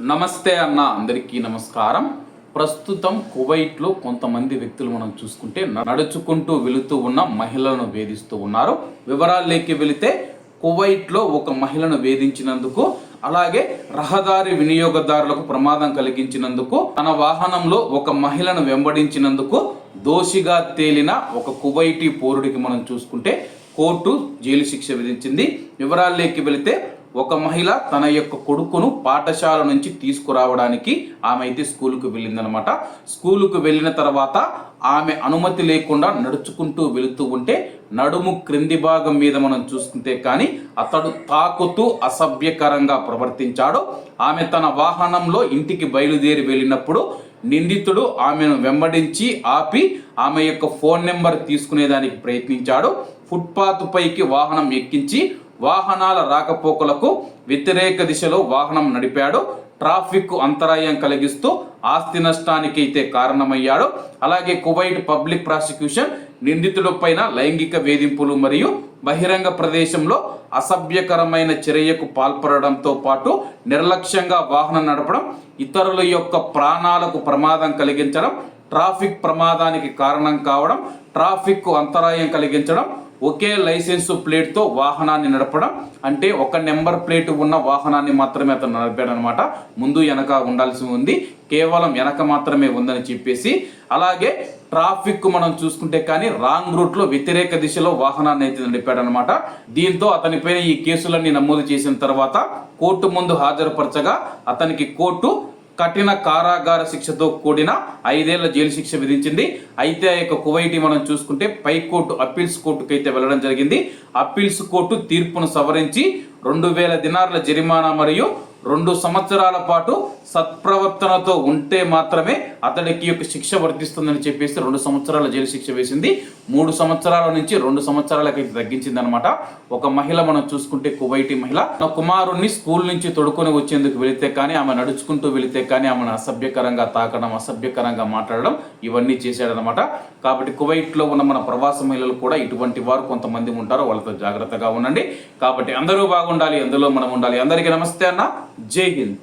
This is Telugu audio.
నమస్తే అన్న, అందరికీ నమస్కారం. ప్రస్తుతం కువైట్లో కొంతమంది వ్యక్తులు మనం చూసుకుంటే నడుచుకుంటూ వెళుతూ ఉన్న మహిళలను వేధిస్తూ ఉన్నారు. వివరాల్లోకి వెళితే కువైట్లో ఒక మహిళను వేధించినందుకు, అలాగే రహదారి వినియోగదారులకు ప్రమాదం కలిగించినందుకు, తన వాహనంలో ఒక మహిళను వెంబడించినందుకు దోషిగా తేలిన ఒక కువైటీ పౌరుడికి మనం చూసుకుంటే కోర్టు జైలు శిక్ష విధించింది. వివరాల్లోకి వెళితే ఒక మహిళ తన యొక్క కొడుకును పాఠశాల నుంచి తీసుకురావడానికి ఆమె అయితే స్కూలుకు వెళ్ళిందనమాట. స్కూలుకు వెళ్ళిన తర్వాత ఆమె అనుమతి లేకుండా నడుచుకుంటూ వెళుతూ ఉంటే నడుము క్రింది భాగం మీద మనం చూసుకుంటే కానీ అతడు తాకుతూ అసభ్యకరంగా ప్రవర్తించాడు. ఆమె తన వాహనంలో ఇంటికి బయలుదేరి వెళ్ళినప్పుడు నిందితుడు ఆమెను వెంబడించి ఆపి ఆమె యొక్క ఫోన్ నెంబర్ తీసుకునేదానికి ప్రయత్నించాడు. ఫుట్పాత్ పైకి వాహనం ఎక్కించి వాహనాల రాకపోకలకు వ్యతిరేక దిశలో వాహనం నడిపాడు. ట్రాఫిక్ అంతరాయం కలిగిస్తూ ఆస్తి నష్టానికి అయితే కారణమయ్యాడు. అలాగే కువైట్ పబ్లిక్ ప్రాసిక్యూషన్ నిందితుల పైన లైంగిక వేధింపులు మరియు బహిరంగ ప్రదేశంలో అసభ్యకరమైన చర్యకు పాల్పడడంతో పాటు నిర్లక్ష్యంగా వాహనం నడపడం, ఇతరుల యొక్క ప్రాణాలకు ప్రమాదం కలిగించడం, ట్రాఫిక్ ప్రమాదానికి కారణం కావడం, ట్రాఫిక్ అంతరాయం కలిగించడం, ఒకే లైసెన్సు ప్లేట్తో వాహనాన్ని నడపడం, అంటే ఒక నెంబర్ ప్లేట్ ఉన్న వాహనాన్ని మాత్రమే అతను నడిపాడు అనమాట. ముందు వెనక ఉండాల్సి ఉంది, కేవలం వెనక మాత్రమే ఉందని చెప్పేసి. అలాగే ట్రాఫిక్ మనం చూసుకుంటే కానీ రాంగ్ రూట్లో వ్యతిరేక దిశలో వాహనాన్ని అయితే నడిపాడు అనమాట. దీంతో అతనిపైన ఈ కేసులన్నీ నమోదు చేసిన తర్వాత కోర్టు ముందు హాజరుపరచగా అతనికి కోర్టు కఠిన కారాగార శిక్షతో కూడిన 5 ఏళ్ల జైలు శిక్ష విధించింది. అయితే ఆ యొక్క కువైటీ మనం చూసుకుంటే పై కోర్టు అప్పీల్స్ కోర్టుకు అయితే వెళ్ళడం జరిగింది. అప్పీల్స్ కోర్టు తీర్పును సవరించి 2000 దినార్ల జరిమానా మరియు 2 సంవత్సరాల పాటు సత్ప్రవర్తనతో ఉంటే మాత్రమే అతడికి యొక్క శిక్ష వర్తిస్తుందని చెప్పేసి 2 సంవత్సరాల జైలు శిక్ష వేసింది. 3 సంవత్సరాల నుంచి 2 సంవత్సరాలకు అయితే తగ్గించింది అనమాట. ఒక మహిళ మనం చూసుకుంటే కువైటీ మహిళ తన కుమారుణ్ణి స్కూల్ నుంచి తొడుకొని వచ్చేందుకు వెళితే కానీ, ఆమె నడుచుకుంటూ వెళితే కానీ ఆమెను అసభ్యకరంగా తాకడం, అసభ్యకరంగా మాట్లాడడం ఇవన్నీ చేశాడనమాట. కాబట్టి కువైట్లో ఉన్న మన ప్రవాస మహిళలు కూడా ఇటువంటి వారు కొంతమంది ఉంటారు, వాళ్ళతో జాగ్రత్తగా ఉండండి. కాబట్టి అందరూ బాగుండాలి, అందులో మనం ఉండాలి. అందరికీ నమస్తే అన్న, జై హింద్.